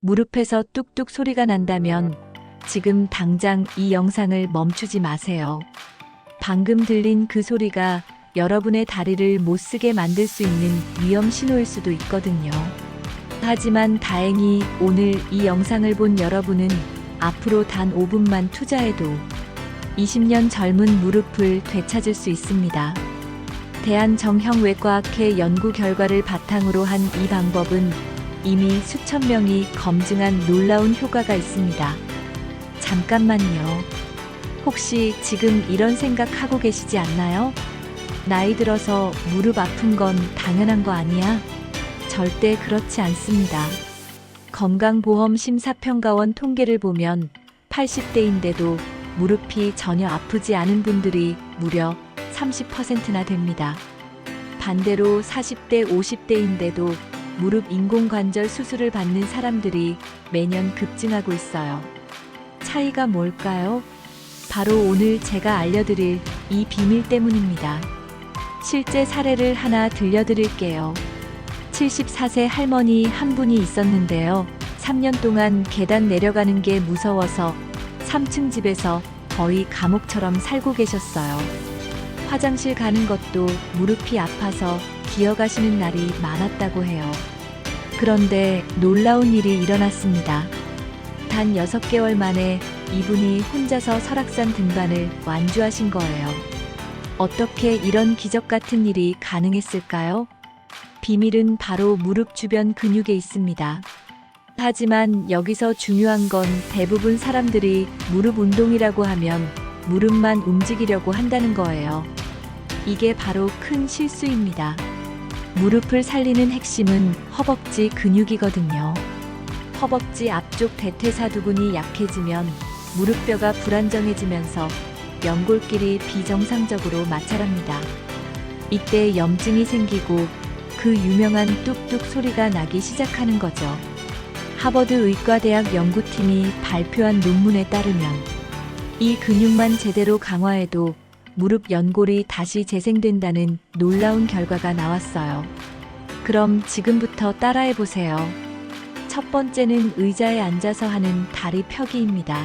무릎에서 뚝뚝 소리가 난다면 지금 당장 이 영상을 멈추지 마세요. 방금 들린 그 소리가 여러분의 다리를 못 쓰게 만들 수 있는 위험 신호일 수도 있거든요. 하지만 다행히 오늘 이 영상을 본 여러분은 앞으로 단 5분만 투자해도 20년 젊은 무릎을 되찾을 수 있습니다. 대한정형외과학회 연구 결과를 바탕으로 한 이 방법은 이미 수천 명이 검증한 놀라운 효과가 있습니다. 잠깐만요. 혹시 지금 이런 생각하고 계시지 않나요? 나이 들어서 무릎 아픈 건 당연한 거 아니야? 절대 그렇지 않습니다. 건강보험 심사평가원 통계를 보면 80대인데도 무릎이 전혀 아프지 않은 분들이 무려 30%나 됩니다. 반대로 40대, 50대인데도 무릎 인공관절 수술을 받는 사람들이 매년 급증하고 있어요. 차이가 뭘까요? 바로 오늘 제가 알려드릴 이 비밀 때문입니다. 실제 사례를 하나 들려드릴게요. 74세 할머니 한 분이 있었는데요. 3년 동안 계단 내려가는 게 무서워서 3층 집에서 거의 감옥처럼 살고 계셨어요. 화장실 가는 것도 무릎이 아파서 기어가시는 날이 많았다고 해요. 그런데 놀라운 일이 일어났습니다. 단 6개월 만에 이분이 혼자서 설악산 등반을 완주하신 거예요. 어떻게 이런 기적 같은 일이 가능했을까요? 비밀은 바로 무릎 주변 근육에 있습니다. 하지만 여기서 중요한 건 대부분 사람들이 무릎 운동이라고 하면 무릎만 움직이려고 한다는 거예요. 이게 바로 큰 실수입니다. 무릎을 살리는 핵심은 허벅지 근육이거든요. 허벅지 앞쪽 대퇴사두근이 약해지면 무릎뼈가 불안정해지면서 연골길이 비정상적으로 마찰합니다. 이때 염증이 생기고 그 유명한 뚝뚝 소리가 나기 시작하는 거죠. 하버드 의과대학 연구팀이 발표한 논문에 따르면 이 근육만 제대로 강화해도 무릎 연골이 다시 재생된다는 놀라운 결과가 나왔어요. 그럼 지금부터 따라해 보세요. 첫 번째는 의자에 앉아서 하는 다리 펴기입니다.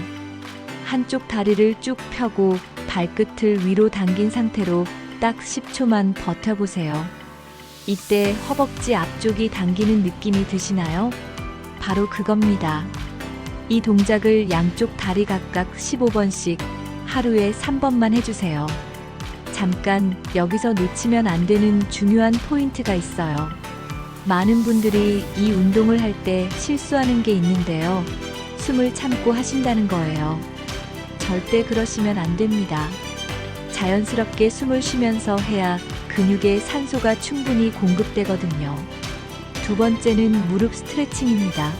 한쪽 다리를 쭉 펴고 발끝을 위로 당긴 상태로 딱 10초만 버텨보세요. 이때 허벅지 앞쪽이 당기는 느낌이 드시나요? 바로 그겁니다. 이 동작을 양쪽 다리 각각 15번씩 하루에 3번만 해주세요. 잠깐 여기서 놓치면 안 되는 중요한 포인트가 있어요. 많은 분들이 이 운동을 할 때 실수하는 게 있는데요. 숨을 참고 하신다는 거예요. 절대 그러시면 안 됩니다. 자연스럽게 숨을 쉬면서 해야 근육에 산소가 충분히 공급되거든요. 두 번째는 무릎 스트레칭입니다.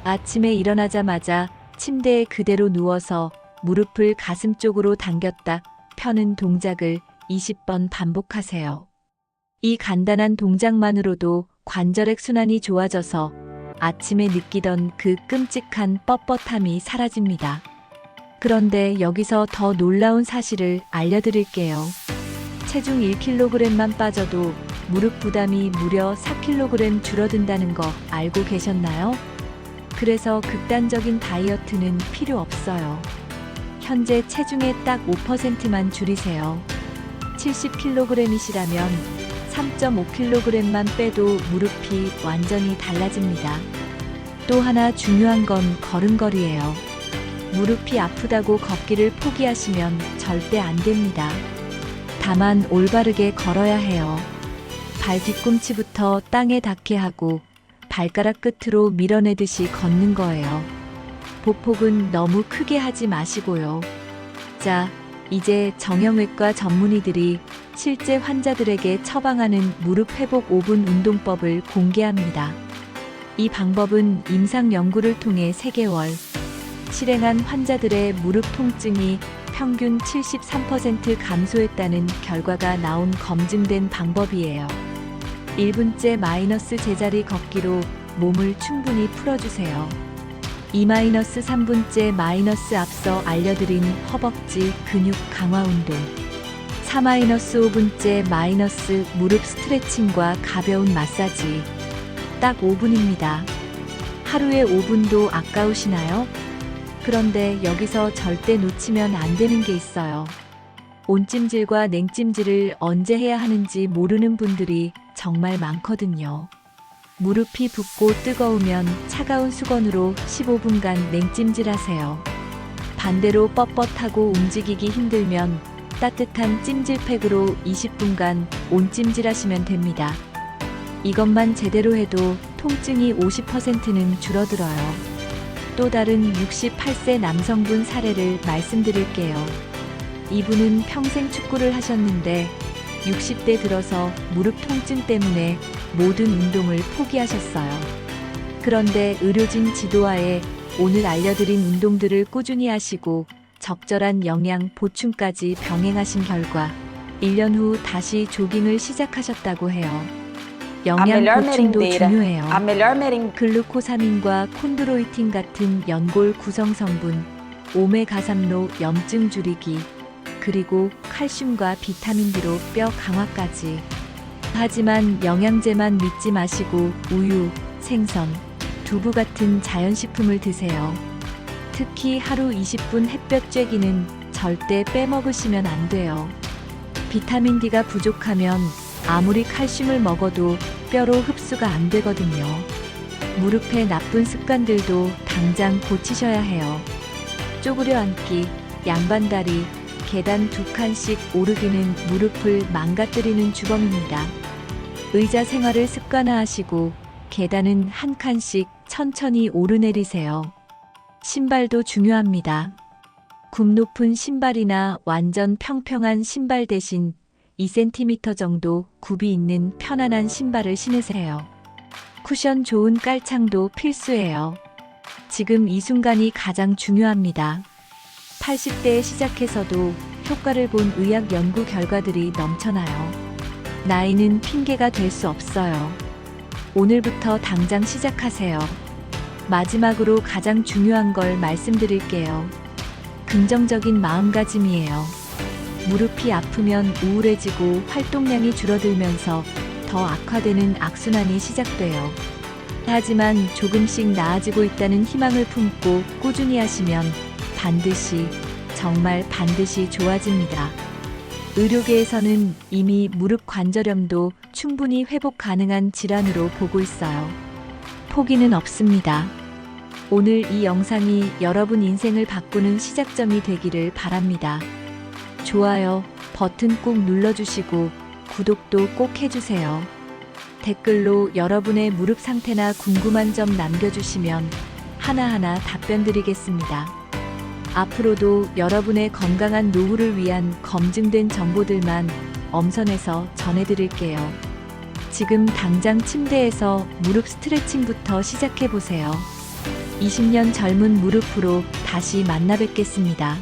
아침에 일어나자마자 침대에 그대로 누워서 무릎을 가슴 쪽으로 당겼다 펴는 동작을 20번 반복하세요. 이 간단한 동작만으로도 관절액 순환이 좋아져서 아침에 느끼던 그 끔찍한 뻣뻣함이 사라집니다. 그런데 여기서 더 놀라운 사실을 알려드릴게요. 체중 1kg만 빠져도 무릎 부담이 무려 4kg 줄어든다는 거 알고 계셨나요? 그래서 극단적인 다이어트는 필요 없어요. 현재 체중의 딱 5%만 줄이세요. 70kg이시라면 3.5kg만 빼도 무릎이 완전히 달라집니다. 또 하나 중요한 건 걸음걸이예요. 무릎이 아프다고 걷기를 포기하시면 절대 안 됩니다. 다만 올바르게 걸어야 해요. 발 뒤꿈치부터 땅에 닿게 하고 발가락 끝으로 밀어내듯이 걷는 거예요. 보폭은 너무 크게 하지 마시고요. 자, 이제 정형외과 전문의들이 실제 환자들에게 처방하는 무릎 회복 5분 운동법을 공개합니다. 이 방법은 임상 연구를 통해 3개월 실행한 환자들의 무릎 통증이 평균 73% 감소했다는 결과가 나온 검증된 방법이에요. 1분째 마이너스 제자리 걷기로 몸을 충분히 풀어주세요. 2-3분째 마이너스 앞서 알려드린 허벅지 근육 강화 운동. 4-5분째 마이너스 무릎 스트레칭과 가벼운 마사지. 딱 5분입니다. 하루에 5분도 아까우시나요? 그런데 여기서 절대 놓치면 안 되는 게 있어요. 온찜질과 냉찜질을 언제 해야 하는지 모르는 분들이 정말 많거든요. 무릎이 붓고 뜨거우면 차가운 수건으로 15분간 냉찜질 하세요. 반대로 뻣뻣하고 움직이기 힘들면 따뜻한 찜질팩으로 20분간 온찜질 하시면 됩니다. 이것만 제대로 해도 통증이 50%는 줄어들어요. 또 다른 68세 남성분 사례를 말씀드릴게요. 이분은 평생 축구를 하셨는데 60대 들어서 무릎 통증 때문에 모든 운동을 포기하셨어요. 그런데 의료진 지도하에 오늘 알려드린 운동들을 꾸준히 하시고 적절한 영양 보충까지 병행하신 결과 1년 후 다시 조깅을 시작하셨다고 해요. 영양 보충도 중요해요. 글루코사민과 콘드로이틴 같은 연골 구성 성분, 오메가3로 염증 줄이기, 그리고 칼슘과 비타민 D로 뼈 강화까지. 하지만 영양제만 믿지 마시고 우유, 생선, 두부 같은 자연식품을 드세요. 특히 하루 20분 햇볕 쬐기는 절대 빼먹으시면 안 돼요. 비타민 D가 부족하면 아무리 칼슘을 먹어도 뼈로 흡수가 안 되거든요. 무릎의 나쁜 습관들도 당장 고치셔야 해요. 쪼그려 앉기, 양반다리, 계단 2칸씩 오르기는 무릎을 망가뜨리는 주범입니다. 의자 생활을 습관화하시고 계단은 한 칸씩 천천히 오르내리세요. 신발도 중요합니다. 굽 높은 신발이나 완전 평평한 신발 대신 2cm 정도 굽이 있는 편안한 신발을 신으세요. 쿠션 좋은 깔창도 필수예요. 지금 이 순간이 가장 중요합니다. 80대에 시작해서도 효과를 본 의학 연구 결과들이 넘쳐나요. 나이는 핑계가 될 수 없어요. 오늘부터 당장 시작하세요. 마지막으로 가장 중요한 걸 말씀드릴게요. 긍정적인 마음가짐이에요. 무릎이 아프면 우울해지고 활동량이 줄어들면서 더 악화되는 악순환이 시작돼요. 하지만 조금씩 나아지고 있다는 희망을 품고 꾸준히 하시면 반드시, 정말 반드시 좋아집니다. 의료계에서는 이미 무릎 관절염도 충분히 회복 가능한 질환으로 보고 있어요. 포기는 없습니다. 오늘 이 영상이 여러분 인생을 바꾸는 시작점이 되기를 바랍니다. 좋아요 버튼 꼭 눌러주시고 구독도 꼭 해주세요. 댓글로 여러분의 무릎 상태나 궁금한 점 남겨주시면 하나하나 답변 드리겠습니다. 앞으로도 여러분의 건강한 노후를 위한 검증된 정보들만 엄선해서 전해드릴게요. 지금 당장 침대에서 무릎 스트레칭부터 시작해보세요. 20년 젊은 무릎으로 다시 만나 뵙겠습니다.